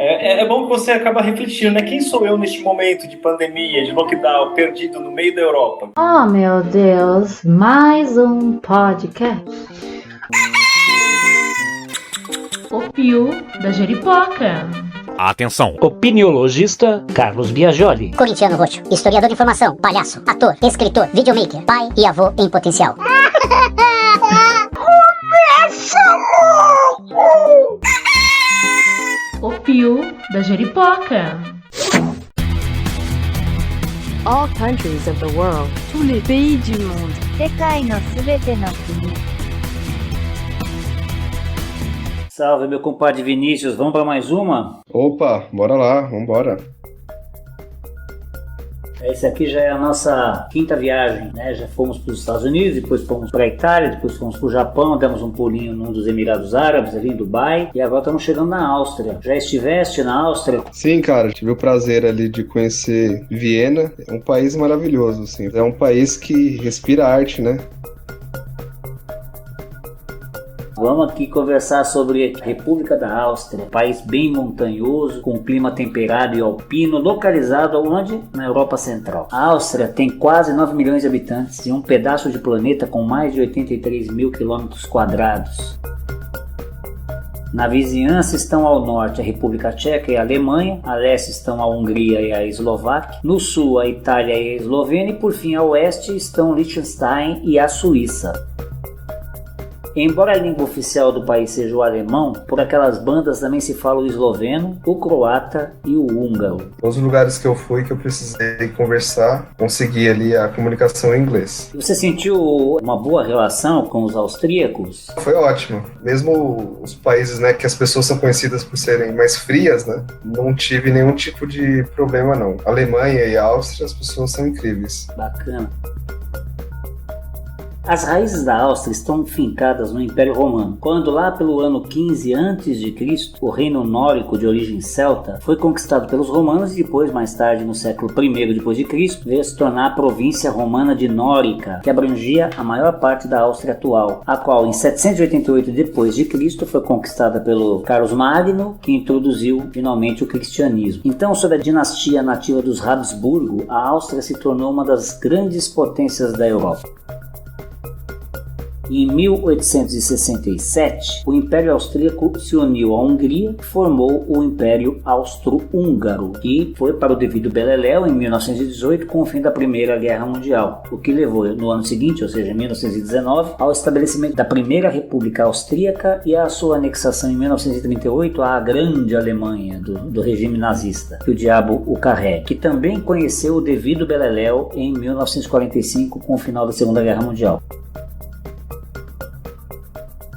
É bom que você acaba refletindo, né? Quem sou eu neste momento de pandemia, de lockdown, perdido no meio da Europa? Oh, meu Deus, mais um podcast. O Pio da Jeripoca. Atenção! Opiniologista Carlos Biagioli. Corintiano roxo, historiador de informação, palhaço, ator, escritor, videomaker, pai e avô em potencial. Começa logo! O Pio da Jeripoca. All countries of the world. Tous les pays du monde. 世界のすべての国。 Salve, meu compadre Vinícius, vamos para mais uma? Opa, bora lá, vambora. Essa aqui já é a nossa quinta viagem, né? Já fomos para os Estados Unidos, depois fomos para a Itália, depois fomos para o Japão, demos um pulinho num dos Emirados Árabes, ali em Dubai, e agora estamos chegando na Áustria. Já estiveste na Áustria? Sim, cara, tive o prazer ali de conhecer Viena. É um país maravilhoso, assim. É um país que respira arte, né? Vamos aqui conversar sobre a República da Áustria, país bem montanhoso, com clima temperado e alpino, localizado onde? Na Europa Central. A Áustria tem quase 9 milhões de habitantes e um pedaço de planeta com mais de 83 mil quilômetros quadrados. Na vizinhança estão ao norte a República Tcheca e a Alemanha, a leste estão a Hungria e a Eslováquia, no sul a Itália e a Eslovênia e por fim a oeste estão Liechtenstein e a Suíça. Embora a língua oficial do país seja o alemão, por aquelas bandas também se fala o esloveno, o croata e o húngaro. Os lugares que eu fui que eu precisei conversar, consegui ali a comunicação em inglês. Você sentiu uma boa relação com os austríacos? Foi ótimo. Mesmo os países, né, que as pessoas são conhecidas por serem mais frias, né, não tive nenhum tipo de problema não. A Alemanha e a Áustria, as pessoas são incríveis. Bacana. As raízes da Áustria estão fincadas no Império Romano, quando lá pelo ano 15 a.C., o reino nórdico de origem celta foi conquistado pelos romanos e depois, mais tarde, no século I d.C., veio a se tornar a província romana de Nórica, que abrangia a maior parte da Áustria atual, a qual em 788 d.C. foi conquistada pelo Carlos Magno, que introduziu finalmente o cristianismo. Então, sob a dinastia nativa dos Habsburgo, a Áustria se tornou uma das grandes potências da Europa. Em 1867, o Império Austríaco se uniu à Hungria e formou o Império Austro-Húngaro, que foi para o devido beleléu em 1918 com o fim da Primeira Guerra Mundial, o que levou no ano seguinte, ou seja, em 1919, ao estabelecimento da Primeira República Austríaca e à sua anexação em 1938 à Grande Alemanha do regime nazista, que o diabo o carregue, que também conheceu o devido beleléu em 1945 com o final da Segunda Guerra Mundial.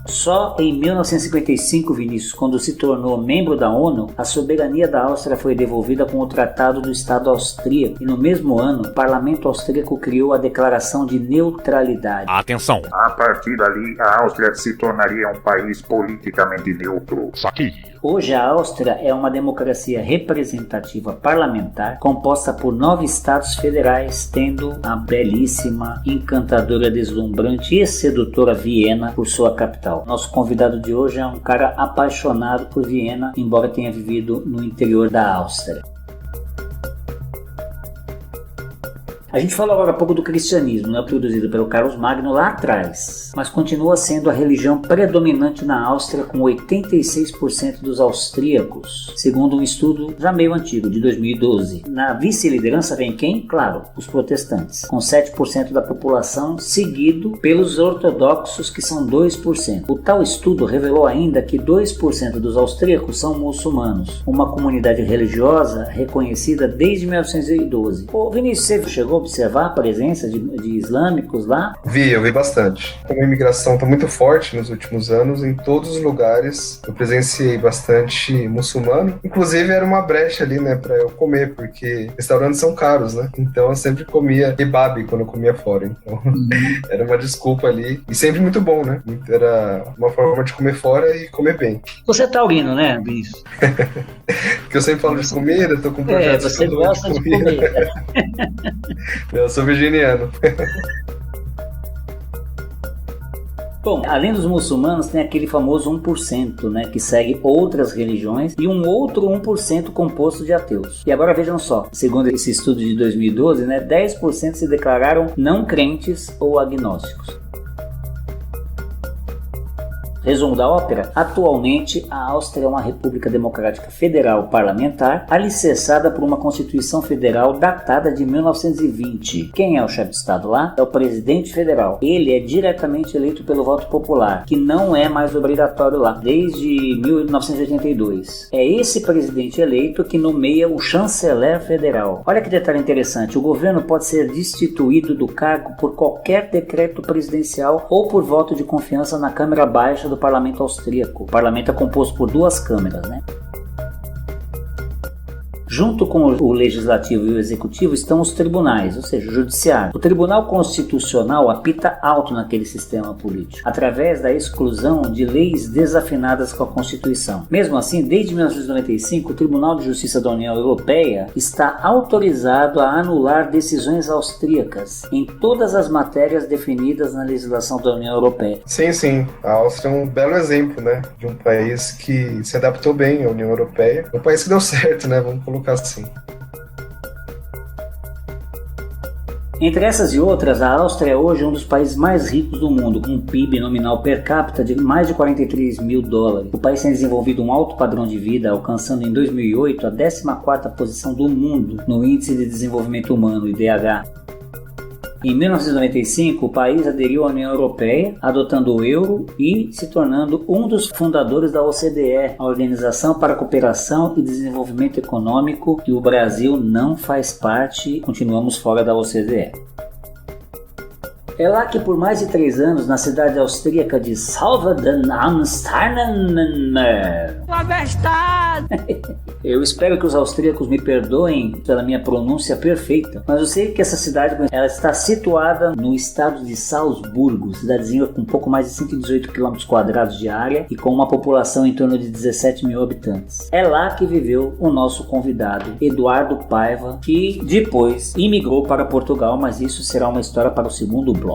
Só em 1955, Vinícius, quando se tornou membro da ONU, a soberania da Áustria foi devolvida com o Tratado do Estado Austríaco e no mesmo ano, o Parlamento Austríaco criou a Declaração de Neutralidade. Atenção! A partir dali, a Áustria se tornaria um país politicamente neutro. Saque! Hoje a Áustria é uma democracia representativa parlamentar composta por 9 estados federais, tendo a belíssima, encantadora, deslumbrante e sedutora Viena por sua capital. Nosso convidado de hoje é um cara apaixonado por Viena, embora tenha vivido no interior da Áustria. A gente falou agora há pouco do cristianismo, né, produzido pelo Carlos Magno lá atrás, mas continua sendo a religião predominante na Áustria com 86% dos austríacos, segundo um estudo já meio antigo, de 2012. Na vice-liderança vem quem? Claro, os protestantes, com 7% da população, seguido pelos ortodoxos, que são 2%. O tal estudo revelou ainda que 2% dos austríacos são muçulmanos, uma comunidade religiosa reconhecida desde 1912. Ô Vinícius, você chegou a observar a presença de islâmicos lá? Eu vi bastante. Como a imigração está muito forte nos últimos anos, em todos os lugares eu presenciei bastante muçulmano. Inclusive era uma brecha ali, né, para eu comer, porque restaurantes são caros, né? Então eu sempre comia kebab quando eu comia fora. Então era uma desculpa ali. E sempre muito bom, né? Era uma forma de comer fora e comer bem. Você é taurino, né, Vinícius? Porque eu sempre falo de comida, tô com projetos você gosta de comer. Eu sou virginiano. Bom, além dos muçulmanos, tem aquele famoso 1%, né, que segue outras religiões, e um outro 1% composto de ateus. E agora vejam só, segundo esse estudo de 2012, né, 10% se declararam não crentes ou agnósticos. Resumo da ópera: atualmente a Áustria é uma república democrática federal parlamentar alicerçada por uma Constituição Federal datada de 1920. Quem é o chefe de Estado lá? É o presidente federal. Ele é diretamente eleito pelo voto popular, que não é mais obrigatório lá, desde 1982. É esse presidente eleito que nomeia o chanceler federal. Olha que detalhe interessante: o governo pode ser destituído do cargo por qualquer decreto presidencial ou por voto de confiança na Câmara Baixa do Parlamento Austríaco. O parlamento é composto por 2 câmeras, né? Junto com o legislativo e o executivo estão os tribunais, ou seja, o judiciário. O Tribunal Constitucional apita alto naquele sistema político, através da exclusão de leis desafinadas com a Constituição. Mesmo assim, desde 1995, o Tribunal de Justiça da União Europeia está autorizado a anular decisões austríacas em todas as matérias definidas na legislação da União Europeia. Sim. A Áustria é um belo exemplo, né, de um país que se adaptou bem à União Europeia. Um país que deu certo, né, vamos colocar assim. Entre essas e outras, a Áustria é hoje um dos países mais ricos do mundo, com um PIB nominal per capita de mais de 43 mil dólares. O país tem desenvolvido um alto padrão de vida, alcançando em 2008 a 14ª posição do mundo no Índice de Desenvolvimento Humano, IDH. Em 1995, o país aderiu à União Europeia, adotando o euro e se tornando um dos fundadores da OCDE, a Organização para a Cooperação e Desenvolvimento Econômico, e o Brasil não faz parte, continuamos fora da OCDE. É lá que por mais de 3 anos, na cidade austríaca de Salvaden-am-Starnen, eu espero que os austríacos me perdoem pela minha pronúncia perfeita, mas eu sei que essa cidade ela está situada no estado de Salzburgo, cidadezinha com um pouco mais de 118 km² de área e com uma população em torno de 17 mil habitantes. É lá que viveu o nosso convidado, Eduardo Paiva, que depois imigrou para Portugal, mas isso será uma história para o segundo bloco.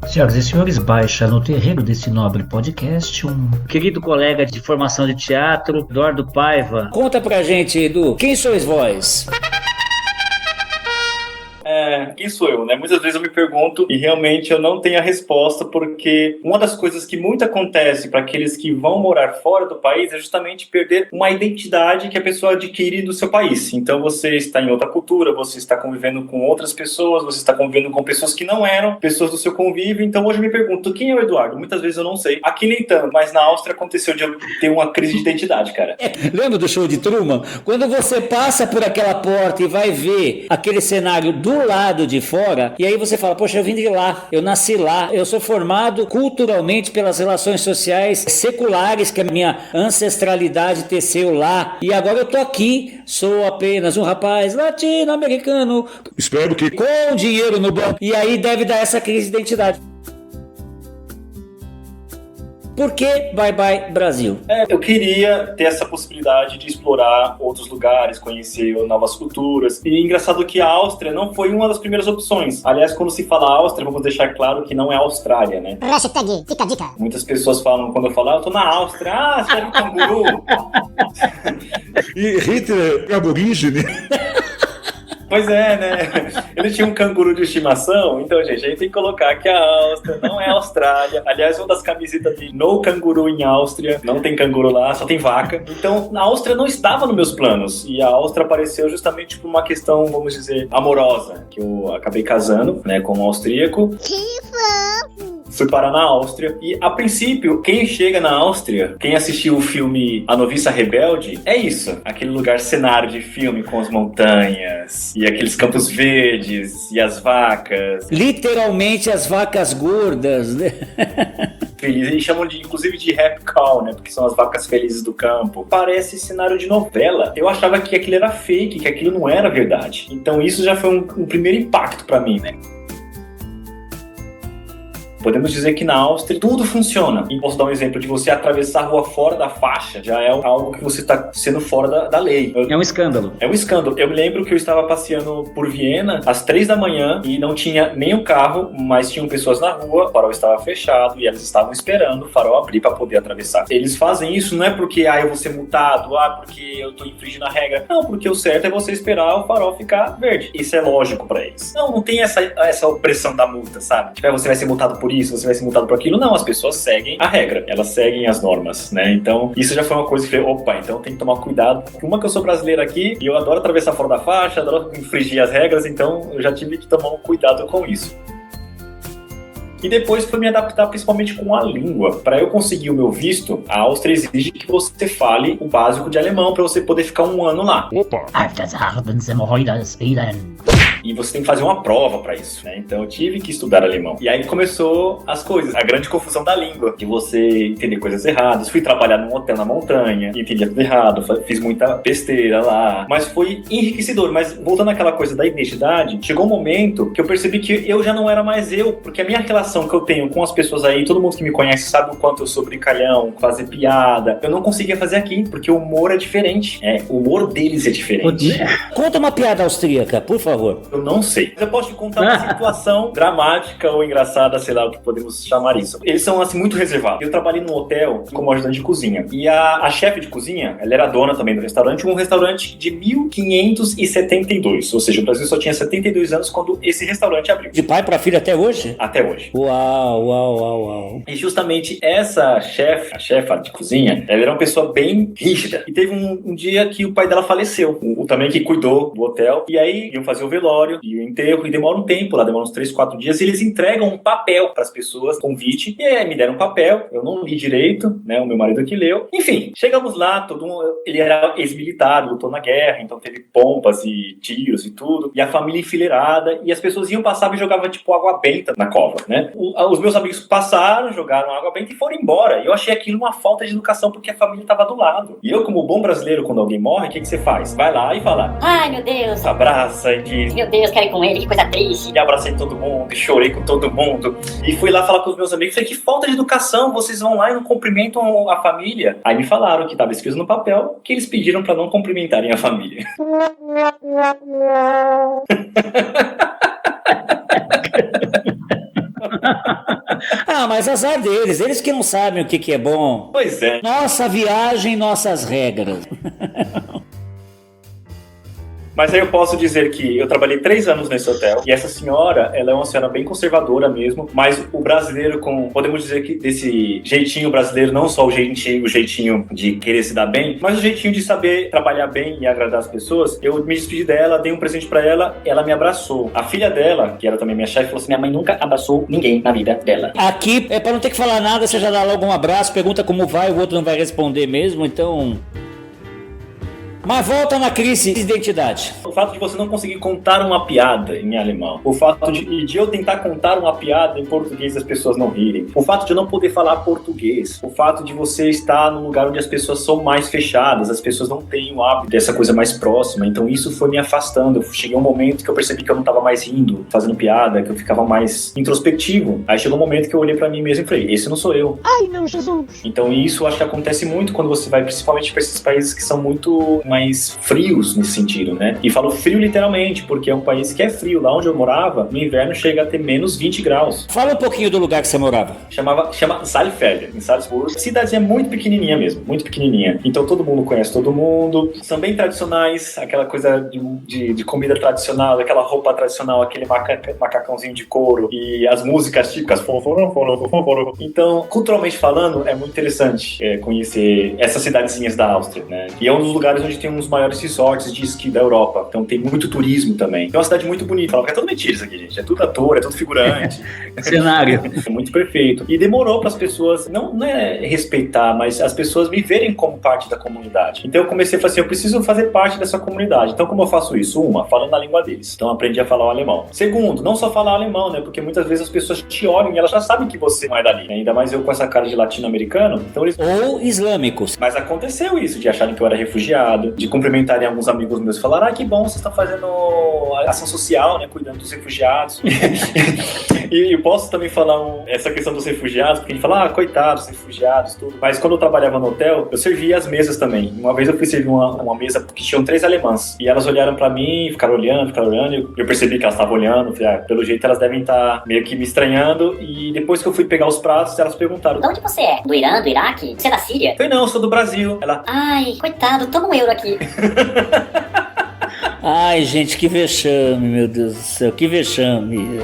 Senhoras e senhores, baixa no terreiro desse nobre podcast um querido colega de formação de teatro, Eduardo Paiva. Conta pra gente, Edu, quem sois vós? Quem sou eu, né? Muitas vezes eu me pergunto e realmente eu não tenho a resposta, porque uma das coisas que muito acontece para aqueles que vão morar fora do país é justamente perder uma identidade que a pessoa adquire do seu país. Então você está em outra cultura, você está convivendo com outras pessoas, você está convivendo com pessoas que não eram pessoas do seu convívio. Então hoje eu me pergunto, quem é o Eduardo? Muitas vezes eu não sei. Aqui nem tanto, mas na Áustria aconteceu de eu ter uma crise de identidade, cara. Lembra do show de Truman? Quando você passa por aquela porta e vai ver aquele cenário do lado de fora, e aí você fala, poxa, eu vim de lá, eu nasci lá, eu sou formado culturalmente pelas relações sociais seculares que a minha ancestralidade teceu lá, e agora eu tô aqui, sou apenas um rapaz latino-americano, Espero que com dinheiro no banco, e aí deve dar essa crise de identidade. Por que Bye Bye Brasil? Eu queria ter essa possibilidade de explorar outros lugares, conhecer novas culturas. E é engraçado que a Áustria não foi uma das primeiras opções. Aliás, quando se fala Áustria, vamos deixar claro que não é Austrália, né? Hashtag fica a dica. Muitas pessoas falam, quando eu falo, eu tô na Áustria, você é um canguru. e Hitler é aborígene. Pois é, né? Ele tinha um canguru de estimação, então, gente, a gente tem que colocar que a Áustria não é a Austrália. Aliás, uma das camisetas de No Canguru em Áustria, não tem canguru lá, só tem vaca. Então, a Áustria não estava nos meus planos. E a Áustria apareceu justamente por uma questão, vamos dizer, amorosa, que eu acabei casando, né, com um austríaco. Fui parar na Áustria e, a princípio, quem chega na Áustria, quem assistiu o filme A Noviça Rebelde, é isso. Aquele lugar cenário de filme com as montanhas e aqueles campos verdes e as vacas. Literalmente as vacas gordas, né? Felizes, e chamam inclusive de happy cow, né? Porque são as vacas felizes do campo. Parece cenário de novela. Eu achava que aquilo era fake, que aquilo não era verdade. Então isso já foi um primeiro impacto pra mim, né? Podemos dizer que na Áustria tudo funciona. E posso dar um exemplo de você atravessar a rua fora da faixa, já é algo que você está sendo fora da lei. É um escândalo. É um escândalo. Eu me lembro que eu estava passeando por Viena às 3 da manhã e não tinha nenhum carro, mas tinham pessoas na rua, o farol estava fechado e elas estavam esperando o farol abrir para poder atravessar. Eles fazem isso não é porque eu vou ser multado, porque eu estou infringindo a regra. Não, porque o certo é você esperar o farol ficar verde. Isso é lógico para eles. Não tem essa opressão da multa, sabe? Tipo, você vai ser multado por isso, você vai ser multado por aquilo. Não, as pessoas seguem a regra. Elas seguem as normas, né? Então, isso já foi uma coisa que eu falei, opa, então tem que tomar cuidado. Uma que eu sou brasileiro aqui e eu adoro atravessar fora da faixa, adoro infringir as regras, então eu já tive que tomar um cuidado com isso. E depois fui me adaptar principalmente com a língua. Para eu conseguir o meu visto, a Áustria exige que você fale o básico de alemão para você poder ficar 1 ano lá. Opa! E você tem que fazer uma prova para isso, né? Então eu tive que estudar alemão. E aí começou as coisas, a grande confusão da língua, de você entender coisas erradas. Fui trabalhar num hotel na montanha, entendia tudo errado, fiz muita besteira lá. Mas foi enriquecedor. Mas voltando àquela coisa da identidade, chegou um momento que eu percebi que eu já não era mais eu, porque a minha relação que eu tenho com as pessoas aí, todo mundo que me conhece sabe o quanto eu sou brincalhão, fazer piada. Eu não conseguia fazer aqui, porque o humor é diferente. O humor deles é diferente. Conta uma piada austríaca, por favor. Eu não sei. Eu posso te contar uma situação dramática ou engraçada, sei lá o que podemos chamar isso. Eles são, assim, muito reservados. Eu trabalhei num hotel como ajudante de cozinha. E a chefe de cozinha, ela era dona também do restaurante, um restaurante de 1572. Ou seja, o Brasil só tinha 72 anos quando esse restaurante abriu. De pai pra filho até hoje? Até hoje. Uau. E justamente essa chefe, a chefa de cozinha, ela era uma pessoa bem rígida. E teve um dia que o pai dela faleceu. O também que cuidou do hotel. E aí iam fazer o velório e o enterro, e demora um tempo lá, demora uns 3, 4 dias, e eles entregam um papel para as pessoas, convite, e aí me deram um papel, eu não li direito, né, o meu marido que leu. Enfim, chegamos lá, ele era ex-militar, lutou na guerra, então teve pompas e tiros e tudo, e a família enfileirada, e as pessoas iam passar e jogavam tipo água benta na cova, né? Os meus amigos passaram, jogaram água benta e foram embora. Eu achei aquilo uma falta de educação, porque a família estava do lado. E eu, como bom brasileiro, quando alguém morre, o que você faz? Vai lá e fala: Ai, meu Deus. Abraça e diz: Meu Deus, quero ir com ele, que coisa triste. E abracei todo mundo, e chorei com todo mundo. E fui lá falar com os meus amigos. Falei: que falta de educação, vocês vão lá e não cumprimentam a família. Aí me falaram que estava escrito no papel que eles pediram para não cumprimentarem a família. Mas azar deles, eles que não sabem o que é bom. Pois é. Nossa viagem, nossas regras. Mas aí eu posso dizer que eu trabalhei 3 anos nesse hotel, e essa senhora, ela é uma senhora bem conservadora mesmo, mas o brasileiro, podemos dizer que desse jeitinho brasileiro, não só o jeitinho de querer se dar bem, mas o jeitinho de saber trabalhar bem e agradar as pessoas. Eu me despedi dela, dei um presente pra ela, ela me abraçou. A filha dela, que era também minha chefe, falou assim: minha mãe nunca abraçou ninguém na vida dela. Aqui, pra não ter que falar nada, você já dá logo um abraço, pergunta como vai, o outro não vai responder mesmo, então... Mas volta na crise de identidade. O fato de você não conseguir contar uma piada em alemão, o fato de eu tentar contar uma piada em português e as pessoas não rirem, o fato de eu não poder falar português, o fato de você estar num lugar onde as pessoas são mais fechadas, as pessoas não têm o hábito dessa coisa mais próxima, então isso foi me afastando. Eu cheguei a um momento que eu percebi que eu não estava mais rindo, fazendo piada, que eu ficava mais introspectivo. Aí chegou um momento que eu olhei pra mim mesmo e falei: esse não sou eu. Ai, meu Jesus. Então isso eu acho que acontece muito quando você vai principalmente para esses países que são muito mais frios nesse sentido, né? E falo frio literalmente, porque é um país que é frio. Lá onde eu morava, no inverno chega a ter menos 20 graus. Fala um pouquinho do lugar que você morava. Chama Saalfeld, em Salzburgo. A cidadezinha muito pequenininha mesmo, muito pequenininha. Então todo mundo conhece todo mundo. São bem tradicionais, aquela coisa de comida tradicional, aquela roupa tradicional, aquele macacãozinho de couro e as músicas típicas. Então, culturalmente falando, é muito interessante conhecer essas cidadezinhas da Áustria, né? E é um dos lugares onde tem uns maiores resorts de esqui da Europa. Então tem muito turismo também. É uma cidade muito bonita. Fala que é tudo mentira isso aqui, gente. É tudo ator, é tudo figurante. Cenário. É muito perfeito. E demorou para as pessoas, não é respeitar, mas as pessoas me verem como parte da comunidade. Então eu comecei a falar assim: eu preciso fazer parte dessa comunidade. Então como eu faço isso? Falando na língua deles. Então eu aprendi a falar o alemão. Segundo, não só falar alemão, né? Porque muitas vezes as pessoas te olham e elas já sabem que você não é dali. Ainda mais eu com essa cara de latino-americano. Então eles... Ou islâmicos. Mas aconteceu isso, de acharem que eu era refugiado, de cumprimentarem alguns amigos meus e falar: que bom, vocês estão fazendo ação social, né, cuidando dos refugiados. E eu posso também falar essa questão dos refugiados, porque a gente fala, coitados, refugiados, tudo. Mas quando eu trabalhava no hotel, eu servia as mesas também. Uma vez eu fui servir uma mesa que tinham 3 alemãs. E elas olharam pra mim, ficaram olhando. E eu percebi que elas estavam olhando. Falei, pelo jeito elas devem estar meio que me estranhando. E depois que eu fui pegar os pratos, elas perguntaram: De onde você é? Do Irã, do Iraque? Você é da Síria? Eu falei, não, eu sou do Brasil. Ela: Ai, coitado, toma um euro aqui. Ai, gente, que vexame, meu Deus do céu, que vexame.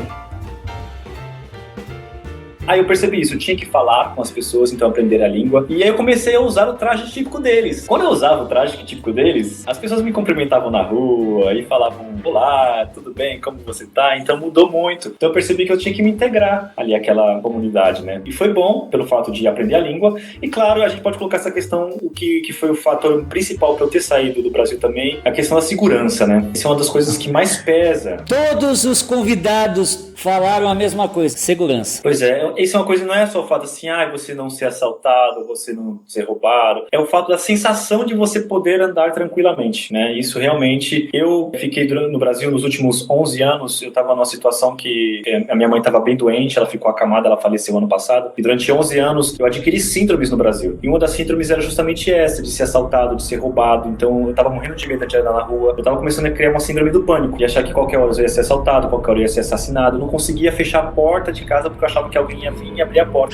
Aí eu percebi isso, eu tinha que falar com as pessoas, então aprender a língua. E aí eu comecei a usar o traje típico deles. Quando eu usava o traje típico deles, as pessoas me cumprimentavam na rua e falavam: olá, tudo bem, como você tá? Então mudou muito. Então eu percebi que eu tinha que me integrar ali àquela comunidade, né? E foi bom pelo fato de aprender a língua. E claro, a gente pode colocar essa questão, o que foi o fator principal para eu ter saído do Brasil também, a questão da segurança, né? Isso é uma das coisas que mais pesa. Todos os convidados falaram a mesma coisa: segurança. Pois é, isso é uma coisa, não é só o fato assim, você não ser assaltado, você não ser roubado. É o fato da sensação de você poder andar tranquilamente, né? Isso realmente, eu fiquei no Brasil nos últimos 11 anos, eu estava numa situação que a minha mãe estava bem doente, ela ficou acamada, ela faleceu ano passado, e durante 11 anos eu adquiri síndromes no Brasil. E uma das síndromes era justamente essa, de ser assaltado, de ser roubado. Então eu estava morrendo de medo de andar na rua, eu estava começando a criar uma síndrome do pânico, e achar que qualquer hora eu ia ser assaltado, qualquer hora eu ia ser assassinado. Eu não conseguia fechar a porta de casa porque eu achava que alguém ia vir e abrir a porta.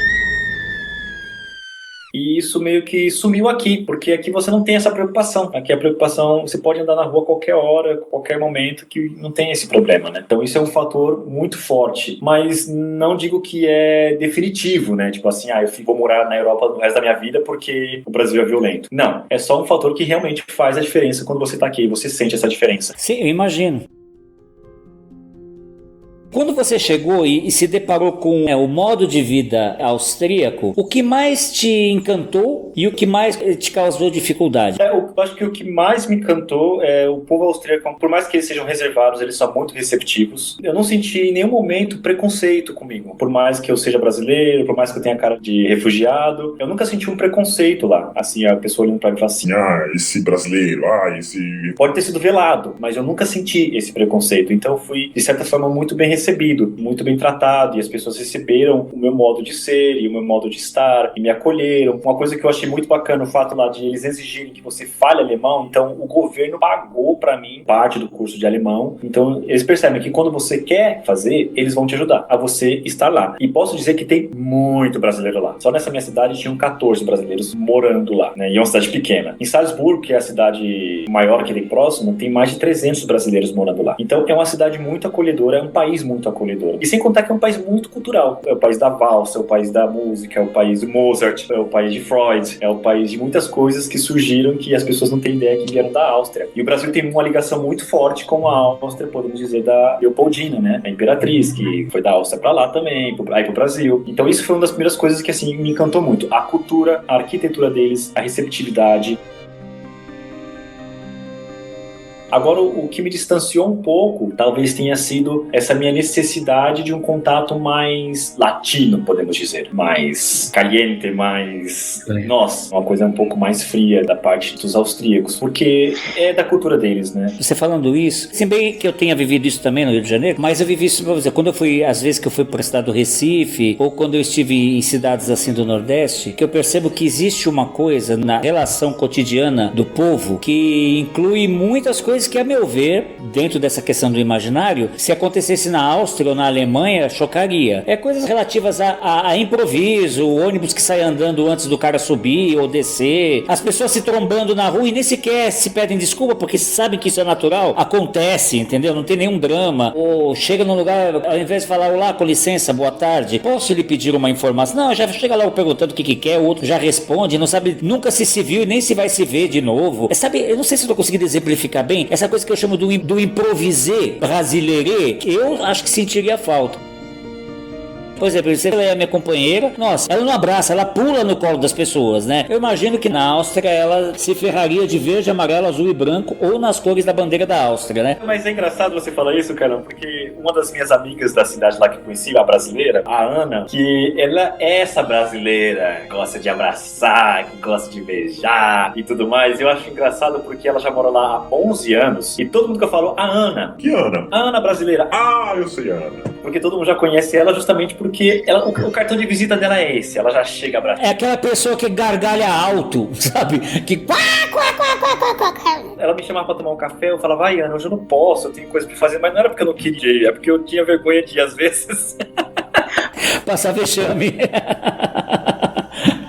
E isso meio que sumiu aqui, porque aqui você não tem essa preocupação. Aqui a preocupação, você pode andar na rua a qualquer hora, qualquer momento, que não tem esse problema, né? Então isso é um fator muito forte, mas não digo que é definitivo, né? Tipo assim, eu vou morar na Europa o resto da minha vida porque o Brasil é violento. Não, é só um fator que realmente faz a diferença quando você tá aqui, você sente essa diferença. Sim, eu imagino. Quando você chegou e se deparou com o modo de vida austríaco, o que mais te encantou e o que mais te causou dificuldade? Eu acho que o que mais me encantou é o povo austríaco. Por mais que eles sejam reservados, eles são muito receptivos. Eu não senti em nenhum momento preconceito comigo. Por mais que eu seja brasileiro, por mais que eu tenha cara de refugiado, eu nunca senti um preconceito lá. Assim, a pessoa olhando pra mim e falando assim: esse brasileiro, esse... Pode ter sido velado, mas eu nunca senti esse preconceito. Então eu fui, de certa forma, muito bem recebido, muito bem tratado, e as pessoas receberam o meu modo de ser e o meu modo de estar e me acolheram. Uma coisa que eu achei muito bacana, o fato lá de eles exigirem que você fale alemão. Então o governo pagou pra mim parte do curso de alemão. Então eles percebem que quando você quer fazer, eles vão te ajudar a você estar lá. E posso dizer que tem muito brasileiro lá. Só nessa minha cidade tinham 14 brasileiros morando lá, né? E é uma cidade pequena. Em Salzburgo, que é a cidade maior que tem próximo, tem mais de 300 brasileiros morando lá. Então é uma cidade muito acolhedora, é um país muito acolhedor. E sem contar que é um país muito cultural. É o país da valsa, é o país da música, é o país do Mozart, é o país de Freud, é o país de muitas coisas que surgiram que as pessoas não têm ideia que vieram da Áustria. E o Brasil tem uma ligação muito forte com a Áustria, podemos dizer, da Leopoldina, né? A imperatriz, que foi da Áustria pra lá também, aí pro Brasil. Então isso foi uma das primeiras coisas que, assim, me encantou muito. A cultura, a arquitetura deles, a receptividade. Agora, o que me distanciou um pouco, talvez tenha sido essa minha necessidade de um contato mais latino, podemos dizer. Mais caliente, mais... Nossa, uma coisa um pouco mais fria da parte dos austríacos, porque é da cultura deles, né? Você falando isso, se bem que eu tenha vivido isso também no Rio de Janeiro, mas eu vivi isso, por exemplo, quando eu fui, às vezes que eu fui para o estado do Recife, ou quando eu estive em cidades assim do Nordeste, que eu percebo que existe uma coisa na relação cotidiana do povo que inclui muitas coisas que, a meu ver, dentro dessa questão do imaginário, se acontecesse na Áustria ou na Alemanha, chocaria. É coisas relativas a improviso, o ônibus que sai andando antes do cara subir ou descer, as pessoas se trombando na rua e nem sequer se pedem desculpa porque sabem que isso é natural. Acontece, entendeu? Não tem nenhum drama. Ou chega num lugar, ao invés de falar: olá, com licença, boa tarde, posso lhe pedir uma informação? Não, já chega logo perguntando o que quer, o outro já responde, não sabe, nunca se viu e nem se vai se ver de novo. Sabe, eu não sei se eu tô conseguindo exemplificar bem essa coisa que eu chamo do improvisé brasileirê, que eu acho que sentiria falta. Por exemplo, você é a minha companheira, nossa, ela não abraça, ela pula no colo das pessoas, né? Eu imagino que na Áustria ela se ferraria de verde, amarelo, azul e branco ou nas cores da bandeira da Áustria, né? Mas é engraçado você falar isso, cara, porque uma das minhas amigas da cidade lá que eu conheci, a brasileira, a Ana, que ela é essa brasileira, que gosta de abraçar, que gosta de beijar e tudo mais. Eu acho engraçado porque ela já mora lá há 11 anos e todo mundo que eu falo, a Ana. Que Ana? A Ana brasileira. Ah, eu sei a Ana. Porque todo mundo já conhece ela justamente porque o cartão de visita dela é esse, ela já chega abraçando. É aquela pessoa que gargalha alto, sabe? Que Ela me chamava pra tomar um café, eu falava, ai Ana, hoje eu não posso, eu tenho coisa pra fazer, mas não era porque eu não queria, é porque eu tinha vergonha de ir às vezes. passar vexame.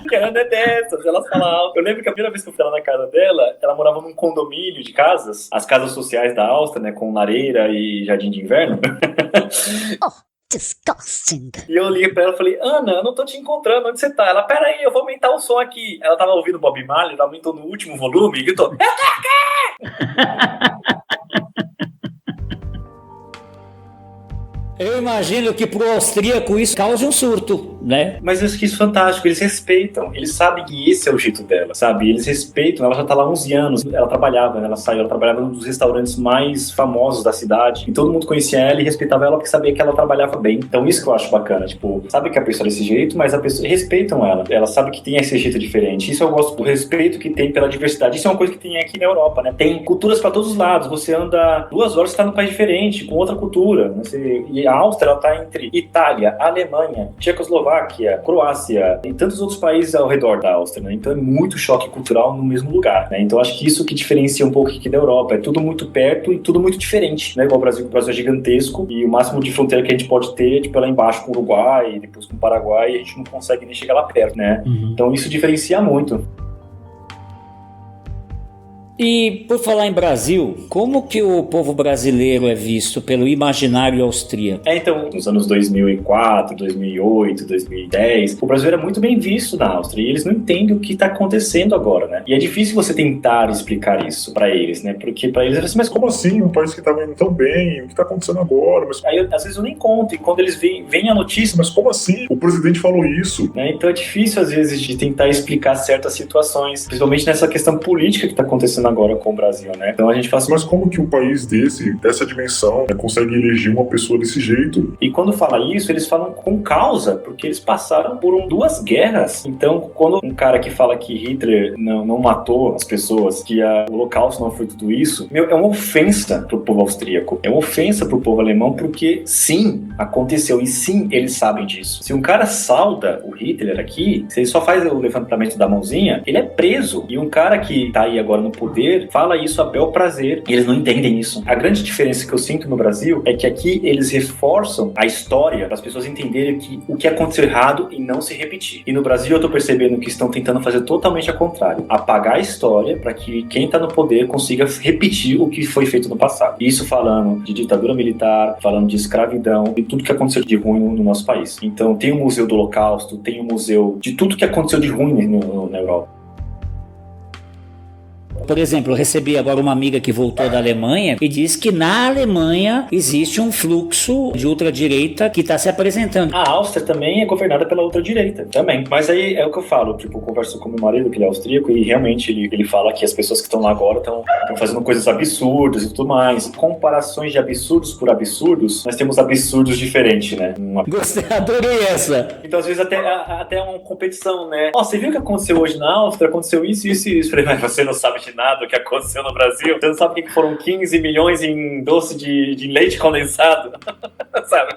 Que a Ana é dessas, elas falam alto. Eu lembro que a primeira vez que eu fui lá na casa dela, ela morava num condomínio de casas, as casas sociais da Áustria, né, com lareira e jardim de inverno. Disgusting. E eu liguei pra ela e falei, Ana, eu não tô te encontrando, onde você tá? Ela, pera aí, eu vou aumentar o som aqui. Ela tava ouvindo Bob Marley, ela aumentou no último volume e gritou, eu tô aqui! Eu imagino que pro austríaco isso cause um surto, né? Mas eu acho que isso é fantástico, eles respeitam, eles sabem que esse é o jeito dela, sabe? Eles respeitam, ela já tá lá há 11 anos, ela trabalhava, né? Ela trabalhava num dos restaurantes mais famosos da cidade, e todo mundo conhecia ela e respeitava ela porque sabia que ela trabalhava bem. Então isso que eu acho bacana, tipo, sabe que a pessoa é desse jeito, mas a pessoa respeitam ela sabe que tem esse jeito diferente. Isso eu gosto do respeito que tem pela diversidade. Isso é uma coisa que tem aqui na Europa, né? Tem culturas pra todos os lados, você anda 2 horas, você tá num país diferente, com outra cultura, né? A Áustria está entre Itália, Alemanha, Tchecoslováquia, Croácia e tantos outros países ao redor da Áustria, né? Então é muito choque cultural no mesmo lugar, né? Então acho que isso que diferencia um pouco aqui da Europa, é tudo muito perto e tudo muito diferente, né? Igual o Brasil é gigantesco e o máximo de fronteira que a gente pode ter é tipo lá embaixo com o Uruguai e depois com o Paraguai e a gente não consegue nem chegar lá perto, né? Então isso diferencia muito. E por falar em Brasil, como que o povo brasileiro é visto pelo imaginário austríaco? Então, nos anos 2004, 2008, 2010, o Brasil era muito bem visto na Áustria e eles não entendem o que está acontecendo agora, né? E é difícil você tentar explicar isso para eles, né? Porque para eles é assim, mas Como assim? Um país que estava indo tão bem, o que está acontecendo agora? Mas... Aí às vezes eu nem conto, e quando eles veem a notícia, Mas como assim? O presidente falou isso. né? Então é difícil às vezes de tentar explicar certas situações, principalmente nessa questão política que está acontecendo agora com o Brasil, né? Então a gente fala assim, Mas como que um país dessa dimensão, consegue eleger uma pessoa desse jeito? e quando fala isso, eles falam com causa, porque eles passaram por 2 guerras. Então, quando um cara que fala que Hitler não matou as pessoas, que o Holocausto não foi tudo isso, é uma ofensa pro povo austríaco, é uma ofensa pro povo alemão, porque sim, aconteceu, e sim, eles sabem disso. Se um cara sauda o Hitler aqui, se ele só faz o levantamento da mãozinha, ele é preso. E um cara que tá aí agora no poder, fala isso a bel prazer, e eles não entendem isso. A grande diferença que eu sinto no Brasil é que aqui eles reforçam a história para as pessoas entenderem que o que aconteceu errado e não se repetir. E no Brasil eu tô percebendo que estão tentando fazer totalmente ao contrário, apagar a história para que quem tá no poder consiga repetir o que foi feito no passado. Isso falando de ditadura militar, falando de escravidão e tudo que aconteceu de ruim no nosso país. Então tem o Museu do Holocausto, tem o museu de tudo que aconteceu de ruim na Europa. Por exemplo, eu recebi agora uma amiga que voltou da Alemanha e diz que na Alemanha existe um fluxo de ultradireita que está se apresentando. A Áustria também é governada pela ultradireita, também. Mas aí é o que eu falo, tipo, eu converso com meu marido, que ele é austríaco, e realmente ele fala que as pessoas que estão lá agora estão fazendo coisas absurdas e tudo mais. Comparações de absurdos por absurdos, nós temos absurdos diferentes, né? Gostei, adorei essa. Então, às vezes, até uma competição, né? Ó, você viu o que aconteceu hoje na Áustria? Aconteceu isso, isso e isso. Eu falei, mas você não sabe de nada o que aconteceu no Brasil? Você não sabe que foram 15 milhões em doce de leite condensado? Sabe?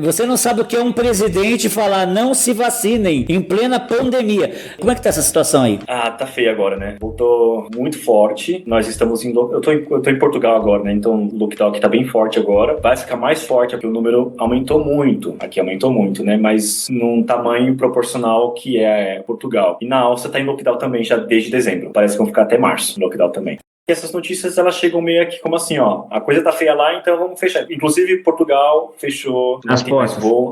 Você não sabe o que é um presidente falar não se vacinem em plena pandemia. Como é que tá essa situação aí? Ah, tá feio agora, né? Voltou muito forte. Nós estamos em... Eu tô em Portugal agora, né? Então o lockdown aqui tá bem forte agora. Vai ficar mais forte, porque o número aumentou muito. Aqui aumentou muito, né? Mas num tamanho proporcional que é Portugal. E na Áustria tá em lockdown também, já desde dezembro. Parece que vão ficar até março no lockdown também. que essas notícias elas chegam meio aqui como assim, ó, a coisa tá feia lá, então vamos fechar. Inclusive Portugal fechou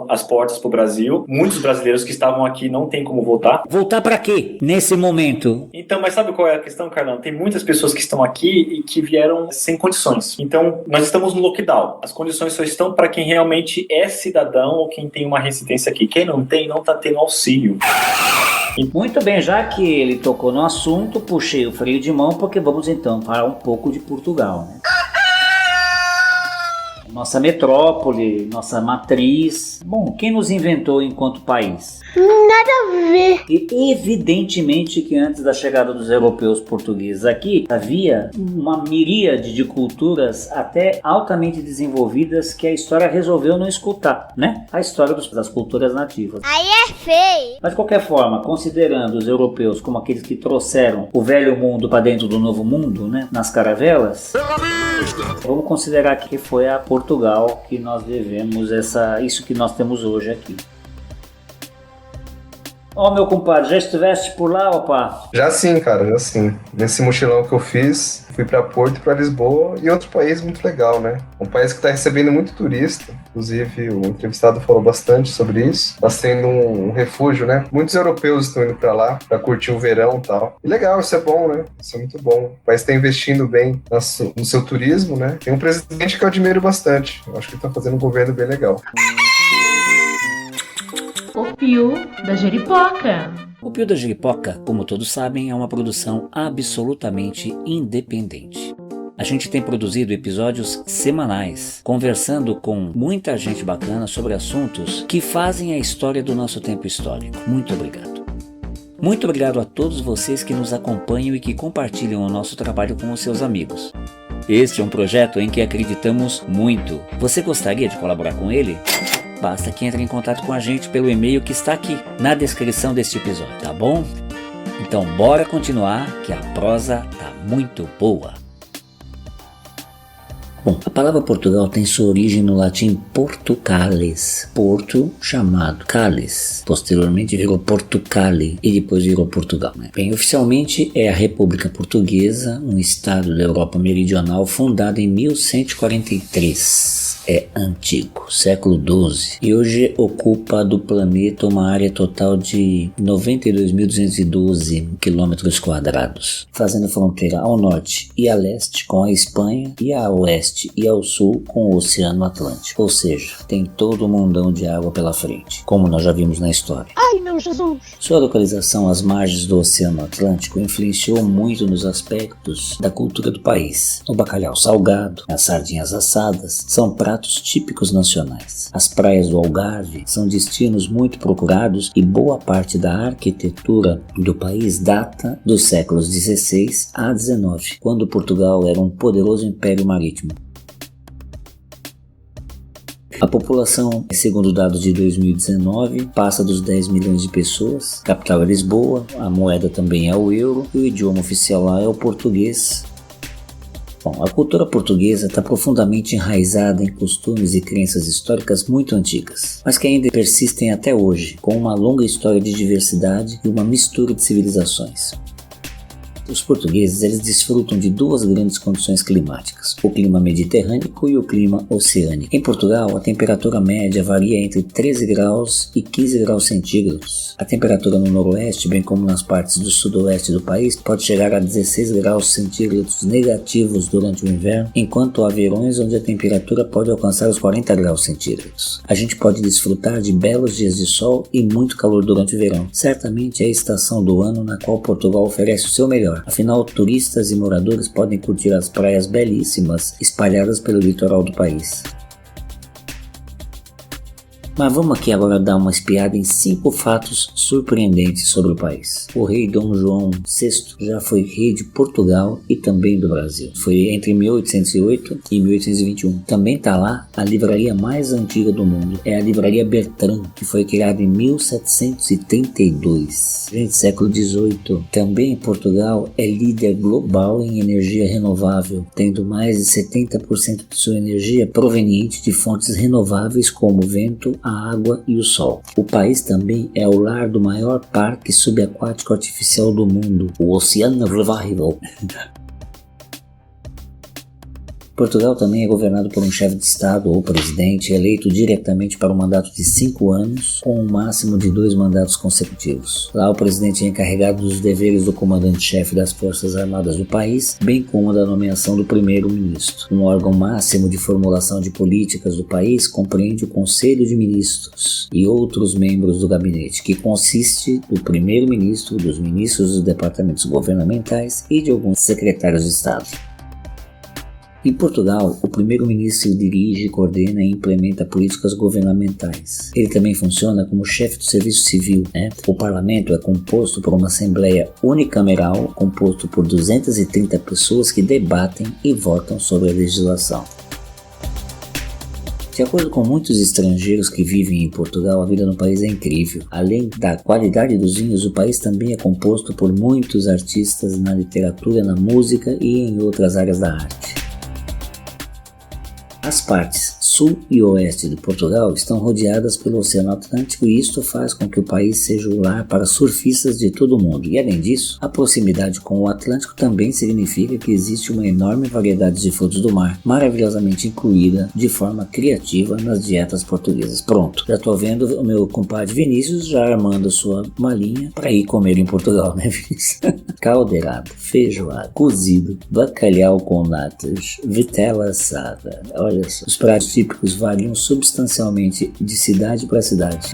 as portas pro Brasil. Muitos brasileiros que estavam aqui não tem como voltar. Voltar pra quê? Nesse momento? Então, mas sabe qual é a questão, Carlão? Tem muitas pessoas que estão aqui e que vieram sem condições. Então, nós estamos no lockdown. As condições só estão para quem realmente é cidadão ou quem tem uma residência aqui. Quem não tem, não tá tendo auxílio. Muito bem, já que ele tocou no assunto, puxei o freio de mão, porque vamos então falar um pouco de Portugal, né? Nossa metrópole, nossa matriz. Bom, quem nos inventou enquanto país? Nada a ver. E evidentemente que antes da chegada dos europeus portugueses aqui, havia uma miríade de culturas até altamente desenvolvidas que a história resolveu não escutar, né? A história das culturas nativas. Aí é feio. Mas de qualquer forma, considerando os europeus como aqueles que trouxeram o velho mundo para dentro do novo mundo, né? Nas caravelas, vamos considerar que foi a Portugal que nós devemos isso que nós temos hoje aqui. Ó, meu compadre, já estiveste por lá, opa? Já sim, cara, já sim. Nesse mochilão que eu fiz, fui pra Porto e pra Lisboa, e outro país muito legal, né? Um país que tá recebendo muito turista, inclusive o entrevistado falou bastante sobre isso. Tá sendo um refúgio, né? Muitos europeus estão indo pra lá pra curtir o verão e tal. E legal, isso é bom, né? Isso é muito bom. O país tá investindo bem no seu turismo, né? Tem um presidente que eu admiro bastante. Eu acho que ele tá fazendo um governo bem legal. O Pio da Jeripoca. O Pio da Jeripoca, como todos sabem, é uma produção absolutamente independente. A gente tem produzido episódios semanais, conversando com muita gente bacana sobre assuntos que fazem a história do nosso tempo histórico. Muito obrigado. Muito obrigado a todos vocês que nos acompanham e que compartilham o nosso trabalho com os seus amigos. Este é um projeto em que acreditamos muito. Você gostaria de colaborar com ele? Basta que entre em contato com a gente pelo e-mail que está aqui na descrição deste episódio, tá bom? Então bora continuar, que a prosa tá muito boa. Bom, a palavra Portugal tem sua origem no latim portucalis, porto chamado calis, posteriormente virou Portucali e depois virou Portugal, né? Bem, oficialmente é a República Portuguesa, um estado da Europa Meridional fundado em 1143. É antigo, século XII, e hoje ocupa do planeta uma área total de 92.212 km², fazendo fronteira ao norte e a leste com a Espanha e a oeste e ao sul com o Oceano Atlântico, ou seja, tem todo um mundão de água pela frente, como nós já vimos na história. Ai, meu Jesus! Sua localização às margens do Oceano Atlântico influenciou muito nos aspectos da cultura do país. O bacalhau salgado, as sardinhas assadas são pratos típicos nacionais. As praias do Algarve são destinos muito procurados e boa parte da arquitetura do país data dos séculos XVI a XIX, quando Portugal era um poderoso império marítimo. A população, segundo dados de 2019, passa dos 10 milhões de pessoas. A capital é Lisboa, a moeda também é o euro e o idioma oficial lá é o português. Bom, a cultura portuguesa está profundamente enraizada em costumes e crenças históricas muito antigas, mas que ainda persistem até hoje, com uma longa história de diversidade e uma mistura de civilizações. Os portugueses eles desfrutam de duas grandes condições climáticas, o clima mediterrâneo e o clima oceânico. Em Portugal, a temperatura média varia entre 13 graus e 15 graus centígrados. A temperatura no noroeste, bem como nas partes do sudoeste do país, pode chegar a 16 graus centígrados negativos durante o inverno, enquanto há verões onde a temperatura pode alcançar os 40 graus centígrados. A gente pode desfrutar de belos dias de sol e muito calor durante o verão. Certamente é a estação do ano na qual Portugal oferece o seu melhor. Afinal, turistas e moradores podem curtir as praias belíssimas espalhadas pelo litoral do país. Mas vamos aqui agora dar uma espiada em 5 fatos surpreendentes sobre o país. O rei Dom João VI já foi rei de Portugal e também do Brasil. Foi entre 1808 e 1821. Também está lá a livraria mais antiga do mundo. É a Livraria Bertrand, que foi criada em 1732. Gente, século XVIII. Também Portugal é líder global em energia renovável, tendo mais de 70% de sua energia proveniente de fontes renováveis como vento, a água e o sol. O país também é o lar do maior parque subaquático artificial do mundo, o Ocean Revival. Portugal também é governado por um chefe de Estado ou presidente eleito diretamente para um mandato de 5 anos, com um máximo de 2 mandatos consecutivos. Lá o presidente é encarregado dos deveres do comandante-chefe das Forças Armadas do país, bem como da nomeação do primeiro-ministro. Um órgão máximo de formulação de políticas do país compreende o Conselho de Ministros e outros membros do gabinete, que consiste do primeiro-ministro, dos ministros dos departamentos governamentais e de alguns secretários de Estado. Em Portugal, o primeiro-ministro dirige, coordena e implementa políticas governamentais. Ele também funciona como chefe do serviço civil. O parlamento é composto por uma assembleia unicameral, composto por 230 pessoas que debatem e votam sobre a legislação. De acordo com muitos estrangeiros que vivem em Portugal, a vida no país é incrível. Além da qualidade dos vinhos, o país também é composto por muitos artistas na literatura, na música e em outras áreas da arte. As partes sul e oeste de Portugal estão rodeadas pelo Oceano Atlântico e isto faz com que o país seja o lar para surfistas de todo o mundo. E além disso, a proximidade com o Atlântico também significa que existe uma enorme variedade de frutos do mar, maravilhosamente incluída de forma criativa nas dietas portuguesas. Pronto, já estou vendo o meu compadre Vinícius já armando sua malinha para ir comer em Portugal, né, Vinícius? Caldeirada, feijoada, cozido, bacalhau com natas, vitela assada. Olha só, os pratos típicos variam substancialmente de cidade para cidade.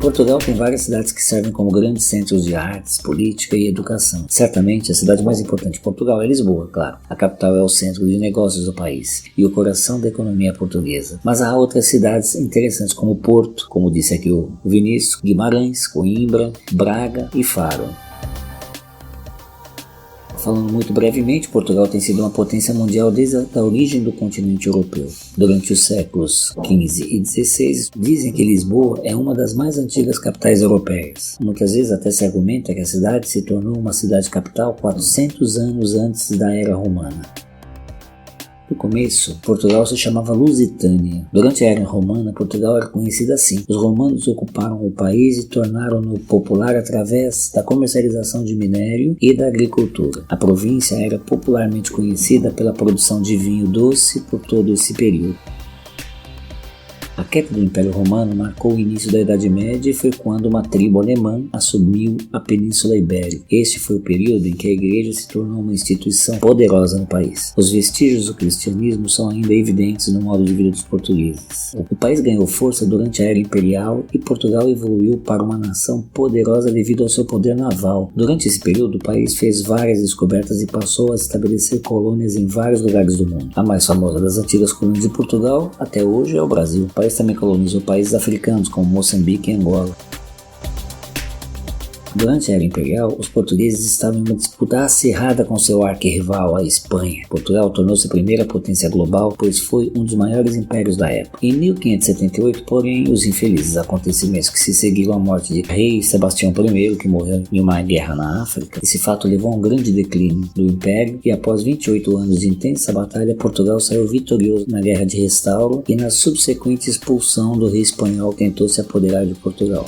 Portugal tem várias cidades que servem como grandes centros de artes, política e educação. Certamente a cidade mais importante de Portugal é Lisboa, claro. A capital é o centro de negócios do país e o coração da economia portuguesa. Mas há outras cidades interessantes como Porto, como disse aqui o Vinícius, Guimarães, Coimbra, Braga e Faro. Falando muito brevemente, Portugal tem sido uma potência mundial desde a origem do continente europeu. Durante os séculos XV e XVI, dizem que Lisboa é uma das mais antigas capitais europeias. Muitas vezes até se argumenta que a cidade se tornou uma cidade-capital 400 anos antes da Era Romana. No começo, Portugal se chamava Lusitânia. Durante a Era Romana, Portugal era conhecida assim. Os romanos ocuparam o país e tornaram-no popular através da comercialização de minério e da agricultura. A província era popularmente conhecida pela produção de vinho doce por todo esse período. A queda do Império Romano marcou o início da Idade Média e foi quando uma tribo alemã assumiu a Península Ibérica. Este foi o período em que a Igreja se tornou uma instituição poderosa no país. Os vestígios do cristianismo são ainda evidentes no modo de vida dos portugueses. O país ganhou força durante a Era Imperial e Portugal evoluiu para uma nação poderosa devido ao seu poder naval. Durante esse período, o país fez várias descobertas e passou a estabelecer colônias em vários lugares do mundo. A mais famosa das antigas colônias de Portugal, até hoje, é o Brasil. O país também colonizou países africanos como Moçambique e Angola. Durante a Era Imperial, os portugueses estavam em uma disputa acirrada com seu arquirrival, a Espanha. Portugal tornou-se a primeira potência global, pois foi um dos maiores impérios da época. Em 1578, porém, os infelizes acontecimentos que se seguiram à morte de rei Sebastião I, que morreu em uma guerra na África, esse fato levou a um grande declínio do império e após 28 anos de intensa batalha, Portugal saiu vitorioso na Guerra de Restauro e na subsequente expulsão do rei espanhol que tentou se apoderar de Portugal.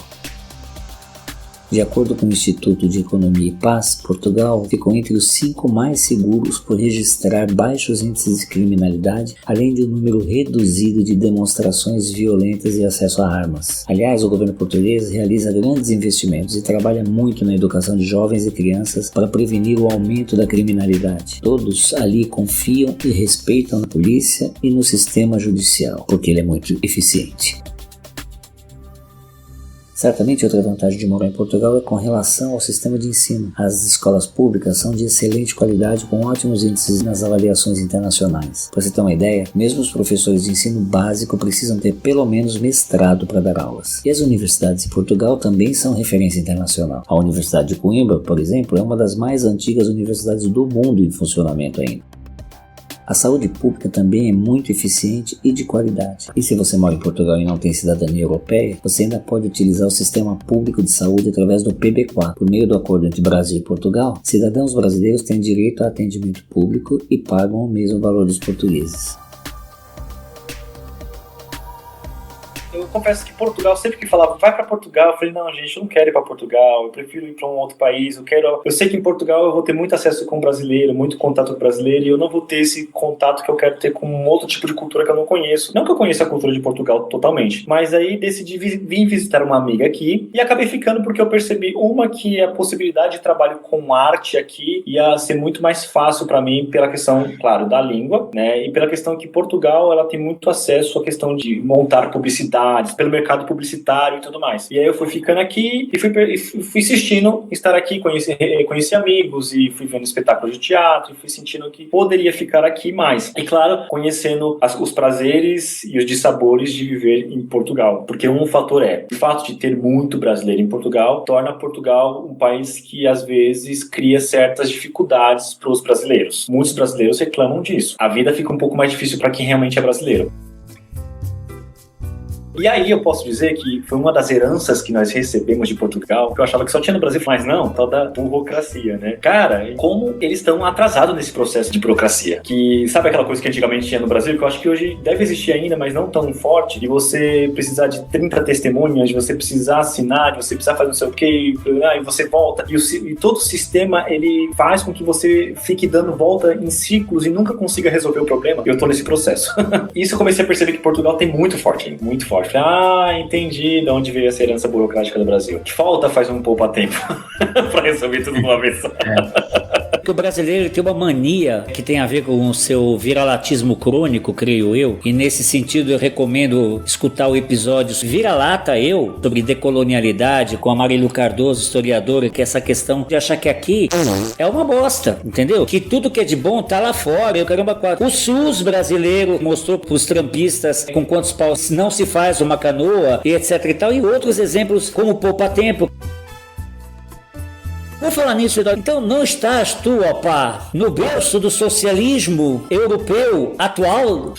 De acordo com o Instituto de Economia e Paz, Portugal ficou entre os 5 mais seguros por registrar baixos índices de criminalidade, além de um número reduzido de demonstrações violentas e acesso a armas. Aliás, o governo português realiza grandes investimentos e trabalha muito na educação de jovens e crianças para prevenir o aumento da criminalidade. Todos ali confiam e respeitam na polícia e no sistema judicial, porque ele é muito eficiente. Certamente outra vantagem de morar em Portugal é com relação ao sistema de ensino. As escolas públicas são de excelente qualidade com ótimos índices nas avaliações internacionais. Para você ter uma ideia, mesmo os professores de ensino básico precisam ter pelo menos mestrado para dar aulas. E as universidades em Portugal também são referência internacional. A Universidade de Coimbra, por exemplo, é uma das mais antigas universidades do mundo em funcionamento ainda. A saúde pública também é muito eficiente e de qualidade. E se você mora em Portugal e não tem cidadania europeia, você ainda pode utilizar o sistema público de saúde através do PB4. Por meio do acordo entre Brasil e Portugal, cidadãos brasileiros têm direito a atendimento público e pagam o mesmo valor dos portugueses. Eu confesso que Portugal, sempre que falava, vai pra Portugal, eu falei, não, gente, eu não quero ir pra Portugal, eu prefiro ir pra um outro país, eu sei que em Portugal eu vou ter muito acesso com o brasileiro, muito contato com o brasileiro, e eu não vou ter esse contato que eu quero ter com um outro tipo de cultura que eu não conheço. Não que eu conheça a cultura de Portugal totalmente, mas aí decidi vir visitar uma amiga aqui, e acabei ficando porque eu percebi, que a possibilidade de trabalho com arte aqui ia ser muito mais fácil pra mim, pela questão, claro, da língua, né, e pela questão que Portugal, ela tem muito acesso à questão de montar publicidades, pelo mercado publicitário e tudo mais. E aí eu fui ficando aqui e fui insistindo em estar aqui, conheci amigos e fui vendo espetáculos de teatro e fui sentindo que poderia ficar aqui mais. E claro, conhecendo os prazeres e os dissabores de viver em Portugal. Porque um fator o fato de ter muito brasileiro em Portugal torna Portugal um país que às vezes cria certas dificuldades para os brasileiros. Muitos brasileiros reclamam disso. A vida fica um pouco mais difícil para quem realmente é brasileiro. E aí eu posso dizer que foi uma das heranças que nós recebemos de Portugal, que eu achava que só tinha no Brasil, mas não, tal da burocracia, né? Cara, como eles estão atrasados nesse processo de burocracia. Que sabe aquela coisa que antigamente tinha no Brasil, que eu acho que hoje deve existir ainda, mas não tão forte, de você precisar de 30 testemunhas, de você precisar assinar, de você precisar fazer não sei o quê, e você volta. E todo o sistema, ele faz com que você fique dando volta em ciclos e nunca consiga resolver o problema. Eu tô nesse processo. Isso eu comecei a perceber que Portugal tem muito forte, muito forte. Entendi de onde veio essa herança burocrática do Brasil. Que falta faz um poupa-tempo pra resolver tudo de uma vez só. Porque o brasileiro tem uma mania que tem a ver com o seu viralatismo crônico, creio eu, e nesse sentido eu recomendo escutar o episódio Vira-Lata Eu, sobre decolonialidade, com a Marilu Cardoso, historiadora, que é essa questão de achar que aqui é uma bosta, entendeu? Que tudo que é de bom tá lá fora, e o caramba quatro. O SUS brasileiro mostrou pros trampistas com quantos paus não se faz uma canoa, e etc e tal, e outros exemplos como poupa-tempo. Vou falar nisso, Eduardo. Então não estás tu, ó pá, no berço do socialismo europeu atual?